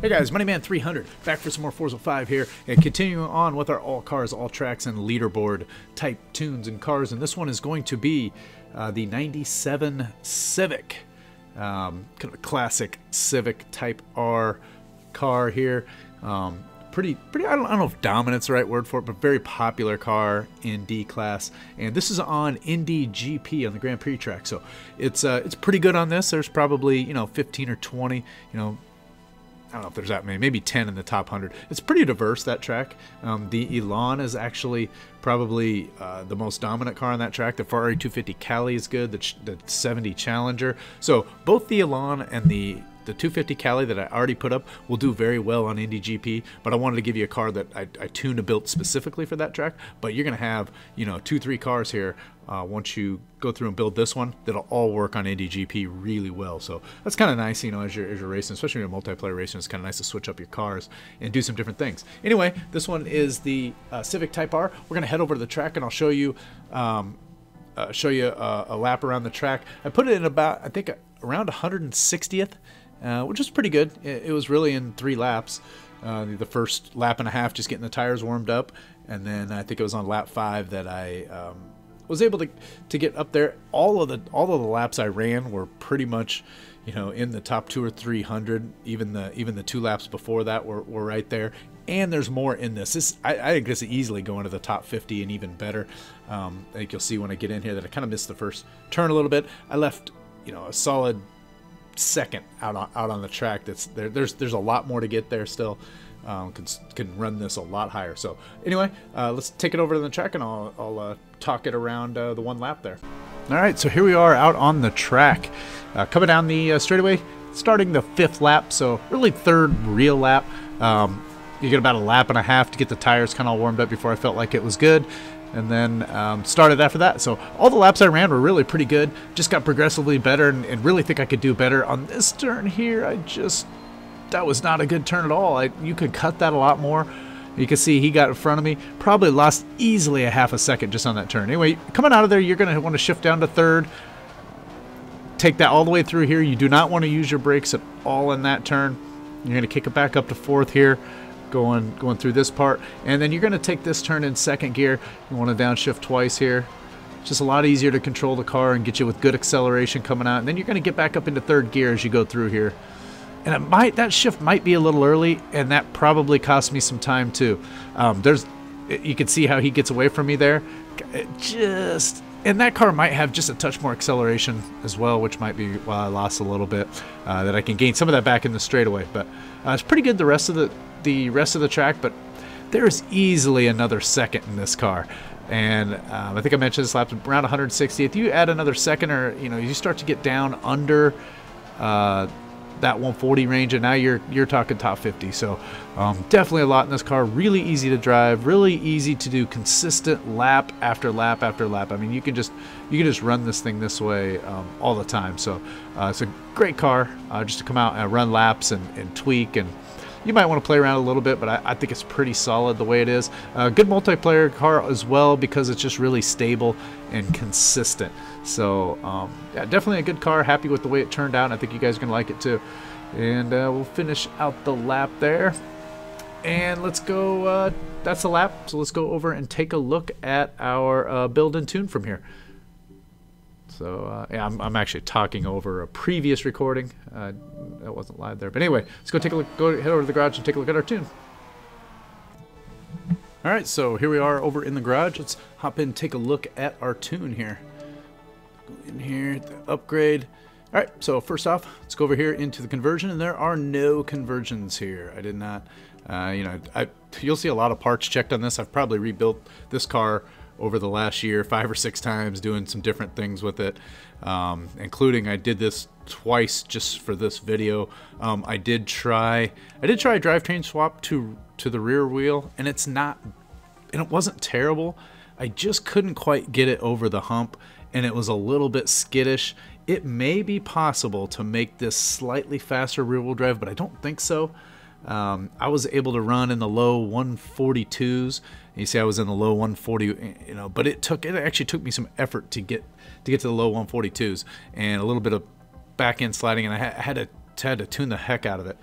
Hey guys, MoneyMan300 back for some more Forza 5 here, and continuing on with our all cars, all tracks, and leaderboard type tunes and cars. And this one is going to be the '97 Civic, kind of a classic Civic Type R car here. Pretty. I don't know if dominant's the right word for it, but very popular car in D class. And this is on Indy GP on the Grand Prix track, so it's pretty good on this. There's probably 15 or 20, I don't know if there's that many, maybe 10 in the top 100. It's pretty diverse, that track. The Elan is actually probably the most dominant car on that track. The Ferrari 250 Cali is good, the 70 Challenger. So both the Elan and the 250 Cali that I already put up will do very well on Indy GP, but I wanted to give you a car that I tuned and built specifically for that track. But you're going to have, 2-3 cars here once you go through and build this one that'll all work on Indy GP really well. So that's kind of nice, as you're racing, especially when you're multiplayer racing. It's kind of nice to switch up your cars and do some different things. Anyway, this one is the Civic Type R. We're going to head over to the track and I'll show you a lap around the track. I put it in about, I think, around 160th. Which is pretty good. It was really in 3 laps. The first lap and a half just getting the tires warmed up, and then I think it was on lap 5 that I was able to get up there. All of the laps I ran were pretty much in the top 200 or 300. Even the 2 laps before that were right there. And there's more in this. I think this is easily going to the top 50 and even better. I think you'll see when I get in here that I kind of missed the first turn a little bit. I left a solid second out on the track. There's a lot more to get there still. Can run this a lot higher. So anyway, let's take it over to the track and I'll talk it around the 1 lap there. All right, so here we are out on the track, coming down the straightaway, starting the 5th lap, so really 3rd real lap. You get about a lap and a half to get the tires kind of all warmed up before I felt like it was good. And then started after that. So all the laps I ran were really pretty good. Just got progressively better and really think I could do better. On this turn here, that was not a good turn at all. You could cut that a lot more. You can see he got in front of me. Probably lost easily a half a second just on that turn. Anyway, coming out of there, you're going to want to shift down to 3rd. Take that all the way through here. You do not want to use your brakes at all in that turn. You're going to kick it back up to 4th here. Going through this part, and then you're going to take this turn in 2nd gear. You want to downshift twice here. It's just a lot easier to control the car and get you with good acceleration coming out, and then you're going to get back up into 3rd gear as you go through here. And that shift might be a little early, and that probably cost me some time too. You can see how he gets away from me there. And that car might have just a touch more acceleration as well, which might be why I lost a little bit. That I can gain some of that back in the straightaway, but it's pretty good the rest of the track. But there's easily another second in this car, and I think I mentioned this lap around 160. If you add another second, or you start to get down under that 140 range, and now you're talking top 50. So definitely a lot in this car. Really easy to drive, really easy to do consistent lap after lap after lap. I mean, you can just run this thing this way all the time. So it's a great car just to come out and run laps and tweak, and you might want to play around a little bit, but I think it's pretty solid the way it is. Good multiplayer car as well, because it's just really stable and consistent. So yeah, definitely a good car. Happy with the way it turned out, and I think you guys are going to like it too. And we'll finish out the lap there. And let's go, that's the lap, so let's go over and take a look at our build and tune from here. So yeah, I'm actually talking over a previous recording. That wasn't live there. But anyway, let's go take a look, head over to the garage and take a look at our tune. All right, so here we are over in the garage. Let's hop in and take a look at our tune here. Go in here, the upgrade. All right, so first off, let's go over here into the conversion, and there are no conversions here. I did not, you'll see a lot of parts checked on this. I've probably rebuilt this car over the last year 5 or 6 times, doing some different things with it, including I did this twice just for this video. I did try a drivetrain swap to the rear wheel, and it wasn't terrible. I just couldn't quite get it over the hump, and it was a little bit skittish. It may be possible to make this slightly faster rear wheel drive, but I don't think so. I was able to run in the low 142s. You see I was in the low 140, but it actually took me some effort to get to the low 142s, and a little bit of back end sliding, and I had to tune the heck out of it.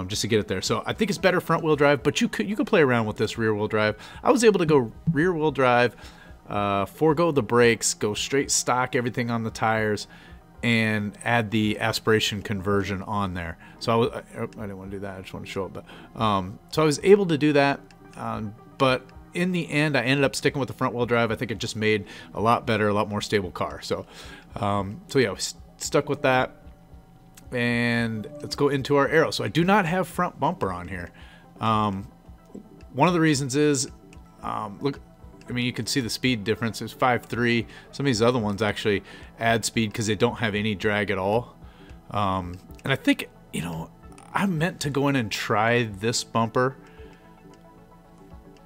just to get it there. So I think it's better front wheel drive, but you could play around with this rear wheel drive. I was able to go rear wheel drive, forego the brakes, go straight stock, everything on the tires, and add the aspiration conversion on there. So I didn't want to do that. I just want to show it. But so I was able to do that, but in the end, I ended up sticking with the front wheel drive. I think it just made a lot better, a lot more stable car. So, yeah, we stuck with that. And let's go into our aero. So I do not have front bumper on here. One of the reasons is, look, I mean, you can see the speed difference. It's 5.3. Some of these other ones actually add speed because they don't have any drag at all. And I think, you know, I meant to go in and try this bumper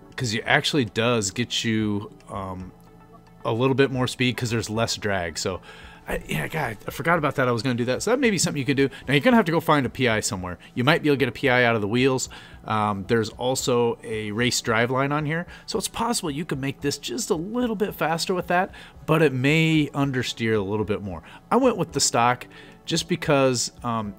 because it actually does get you a little bit more speed because there's less drag. So, I forgot about that. I was going to do that. So that may be something you could do. Now, you're going to have to go find a PI somewhere. You might be able to get a PI out of the wheels. There's also a race driveline on here. So it's possible you could make this just a little bit faster with that, but it may understeer a little bit more. I went with the stock just because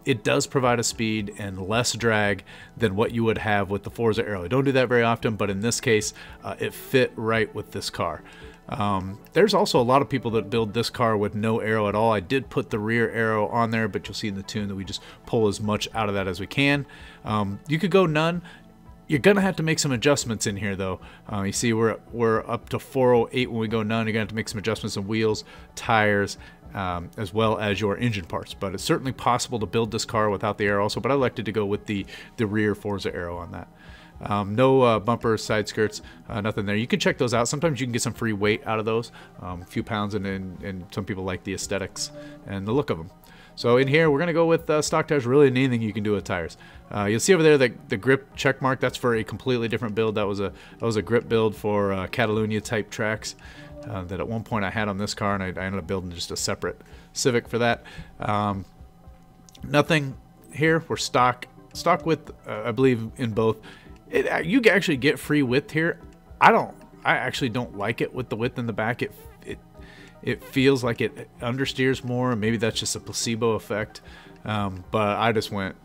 it does provide a speed and less drag than what you would have with the Forza Aero. I don't do that very often, but in this case, it fit right with this car. There's also a lot of people that build this car with no aero at all. I did put the rear aero on there, but you'll see in the tune that we just pull as much out of that as we can. You could go none. You're gonna have to make some adjustments in here though. You see we're up to 408 when we go none. You're gonna have to make some adjustments in wheels, tires, as well as your engine parts. But it's certainly possible to build this car without the aero also, but I elected to go with the rear Forza aero on that. No bumpers, side skirts, nothing there. You can check those out. Sometimes you can get some free weight out of those, a few pounds, and some people like the aesthetics and the look of them. So in here, we're going to go with stock tires, really anything you can do with tires. You'll see over there the grip check mark. That's for a completely different build. That was a grip build for Catalunya type tracks that at one point I had on this car, and I ended up building just a separate Civic for that. Nothing here. We're stock width, I believe, in both. You can actually get free width here. I actually don't like it with the width in the back. It feels like it understeers more. Maybe that's just a placebo effect. But I just went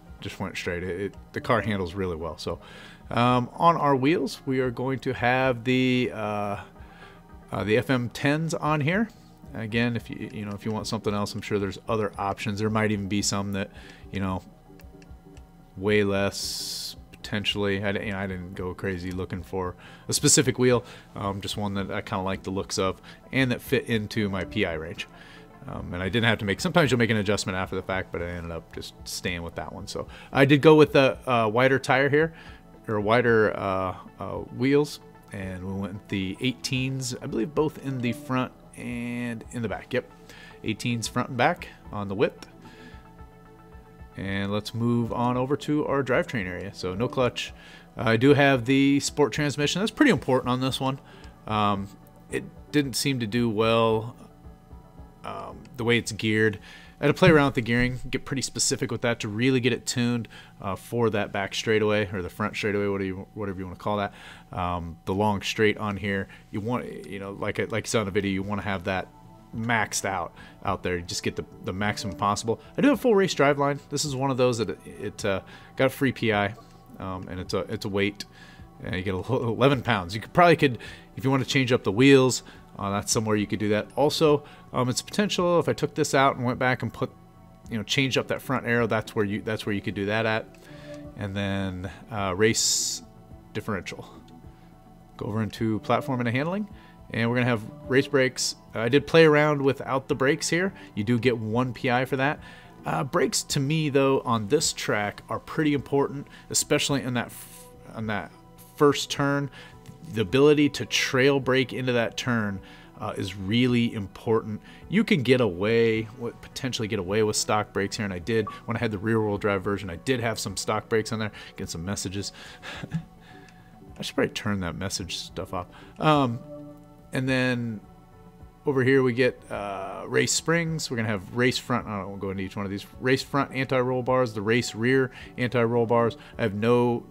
straight. The car handles really well. So on our wheels, we are going to have the FM10s on here. Again, if you want something else, I'm sure there's other options. There might even be some that, way less. Potentially, I didn't go crazy looking for a specific wheel, just one that I kind of like the looks of and that fit into my PI range. And I didn't have to make, sometimes you'll make an adjustment after the fact, but I ended up just staying with that one. So I did go with a wider tire here, or wider wheels, and we went with the 18s, I believe both in the front and in the back. Yep, 18s front and back on the width. And let's move on over to our drivetrain area. So no clutch. I do have the sport transmission. That's pretty important on this one. It didn't seem to do well the way it's geared. I had to play around with the gearing, get pretty specific with that to really get it tuned for that back straightaway, or the front straightaway, whatever you want to call that. The long straight on here, you want, like you saw in the video, you want to have that maxed out there. You just get the maximum possible. I do have a full race driveline. This is one of those that it got a free PI, and it's a weight. You get 11 pounds. You could if you want to change up the wheels, that's somewhere you could do that. Also, it's potential if I took this out and went back and put, changed up that front aero. That's where you could do that at. And then race differential. Go over into platform and handling. And we're going to have race brakes. I did play around without the brakes here. You do get 1 PI for that. Brakes, to me, though, on this track are pretty important, especially on that first turn. The ability to trail brake into that turn is really important. You can potentially get away with stock brakes here, and I did. When I had the rear-wheel drive version, I did have some stock brakes on there. Get some messages. I should probably turn that message stuff off. And then over here we get race springs. We're going to have race front. I won't go into each one of these. Race front anti-roll bars, the race rear anti-roll bars. I have no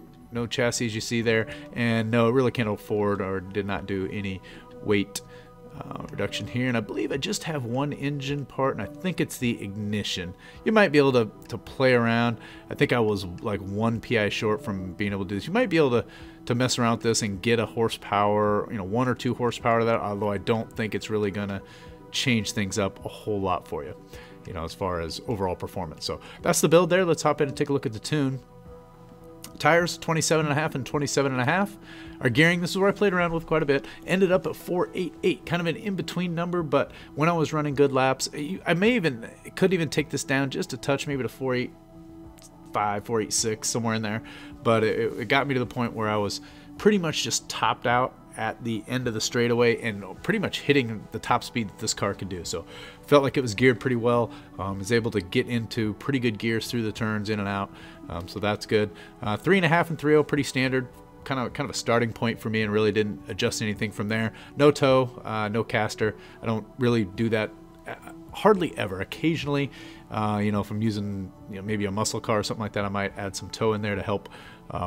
chassis you see there. And no, it really can't afford or did not do any weight reduction here, and I believe I just have one engine part, and I think it's the ignition. You might be able to play around. I think I was like 1 PI short from being able to do this. You might be able to mess around with this and get a horsepower, 1 or 2 horsepower to that, although I don't think it's really gonna change things up a whole lot for you, as far as overall performance. So that's the build there. Let's hop in and take a look at the tune. Tires 27.5 and 27.5. Our gearing, this is where I played around with quite a bit, ended up at 488, kind of an in-between number, but when I was running good laps, I could even take this down just a touch, maybe to 485, 486, somewhere in there, but it got me to the point where I was pretty much just topped out at the end of the straightaway and pretty much hitting the top speed that this car could do. So felt like it was geared pretty well. Was able to get into pretty good gears through the turns, in and out. So that's good. 3.5 and 3.0, pretty standard. Kind of a starting point for me, and really didn't adjust anything from there. No toe, no caster. I don't really do that hardly ever. Occasionally, if I'm using maybe a muscle car or something like that, I might add some toe in there to help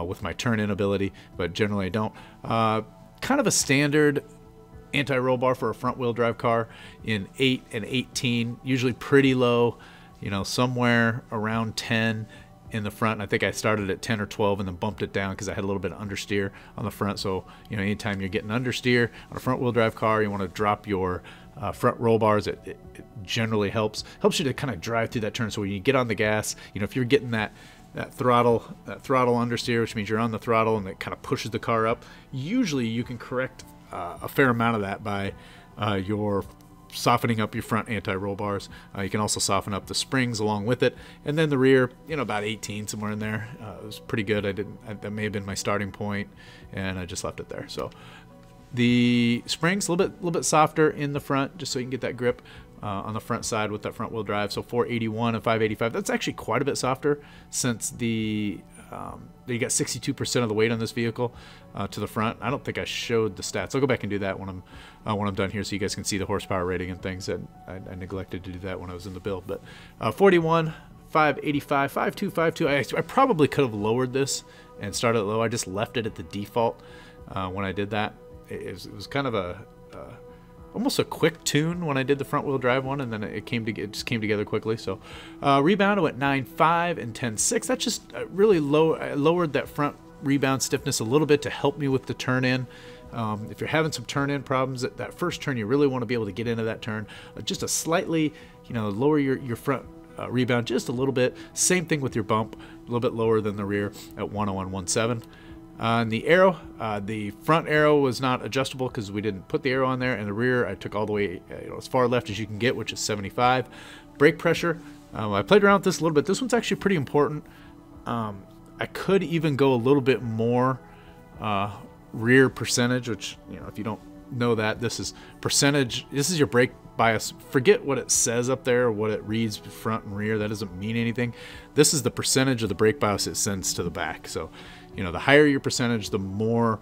with my turn-in ability, but generally I don't. Kind of a standard anti-roll bar for a front-wheel drive car in 8 and 18, usually pretty low, somewhere around 10 in the front. I think I started at 10 or 12 and then bumped it down because I had a little bit of understeer on the front. So anytime you're getting understeer on a front-wheel drive car, you want to drop your front roll bars. It generally helps you to kind of drive through that turn. So when you get on the gas, if you're getting that throttle understeer, which means you're on the throttle and it kind of pushes the car up, usually you can correct a fair amount of that by your softening up your front anti-roll bars. You can also soften up the springs along with it, and then the rear, about 18, somewhere in there. It was pretty good. That may have been my starting point, and I just left it there. So the springs a little bit softer in the front, just so you can get that grip on the front side with that front wheel drive. So 481 and 585. That's actually quite a bit softer, since you got 62% of the weight on this vehicle to the front. I don't think I showed the stats. I'll go back and do that when I'm done here, so you guys can see the horsepower rating and things. And I neglected to do that when I was in the build. But 41, 585, 5252. I probably could have lowered this and started it low. I just left it at the default when I did that. It was kind of almost a quick tune when I did the front wheel drive one, and then it just came together quickly. So rebound, I went 9.5 and 10.6. That's just really low. I lowered that front rebound stiffness a little bit to help me with the turn in. If you're having some turn in problems, that first turn, you really want to be able to get into that turn. Just a slightly, lower your front rebound just a little bit. Same thing with your bump, a little bit lower than the rear at 101.17. On the arrow, the front arrow was not adjustable because we didn't put the arrow on there, and the rear I took all the way as far left as you can get, which is 75. Brake pressure, I played around with this a little bit. This one's actually pretty important. I could even go a little bit more rear percentage, which if you don't know that, this is percentage. This is your brake bias. Forget what it says up there or what it reads front and rear. That doesn't mean anything. This is the percentage of the brake bias it sends to the back. So the higher your percentage, the more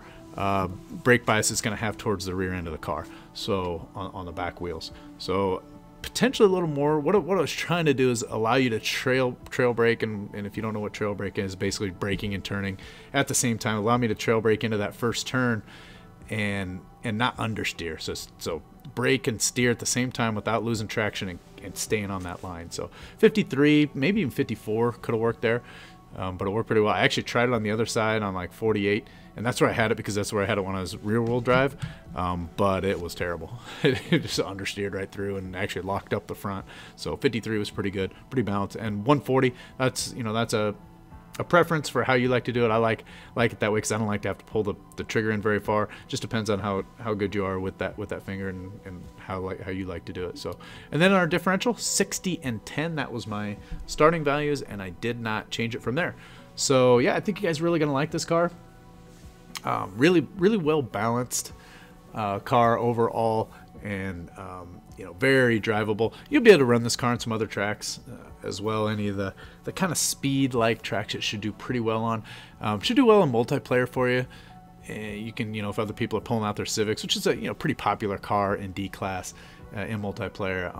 brake bias it's going to have towards the rear end of the car, so on the back wheels. So potentially a little more. What I was trying to do is allow you to trail brake, and if you don't know what trail brake is, basically braking and turning at the same time. Allow me to trail brake into that first turn and not understeer. So brake and steer at the same time without losing traction and staying on that line. So 53, maybe even 54 could have worked there. But it worked pretty well. I actually tried it on the other side on like 48, and that's where I had it because that's where I had it when I was rear-wheel drive. But it was terrible. It just understeered right through and actually locked up the front. So 53 was pretty good, pretty balanced. And 140, that's a preference for how you like to do it. I like it that way because I don't like to have to pull the trigger in very far. Just depends on how good you are with that finger and how you like to do it. So, and then our differential, 60 and 10. That was my starting values, and I did not change it from there. So yeah, I think you guys are really gonna like this car. Really well balanced car overall, and very drivable. You'll be able to run this car on some other tracks as well. Any of the kind of speed-like tracks it should do pretty well on. Should do well in multiplayer for you. You can, if other people are pulling out their Civics, which is a pretty popular car in D class, in multiplayer.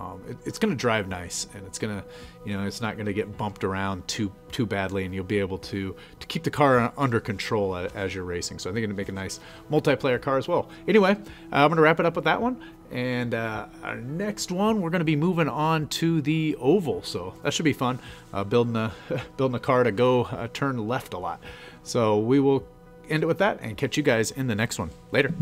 It's going to drive nice, and it's going to, you know, it's not going to get bumped around too badly, and you'll be able to keep the car under control as you're racing. So I think it'll make a nice multiplayer car as well. Anyway, I'm going to wrap it up with that one. And our next one, we're going to be moving on to the oval, so that should be fun. Building a car to go turn left a lot. So we will end it with that and catch you guys in the next one. Later.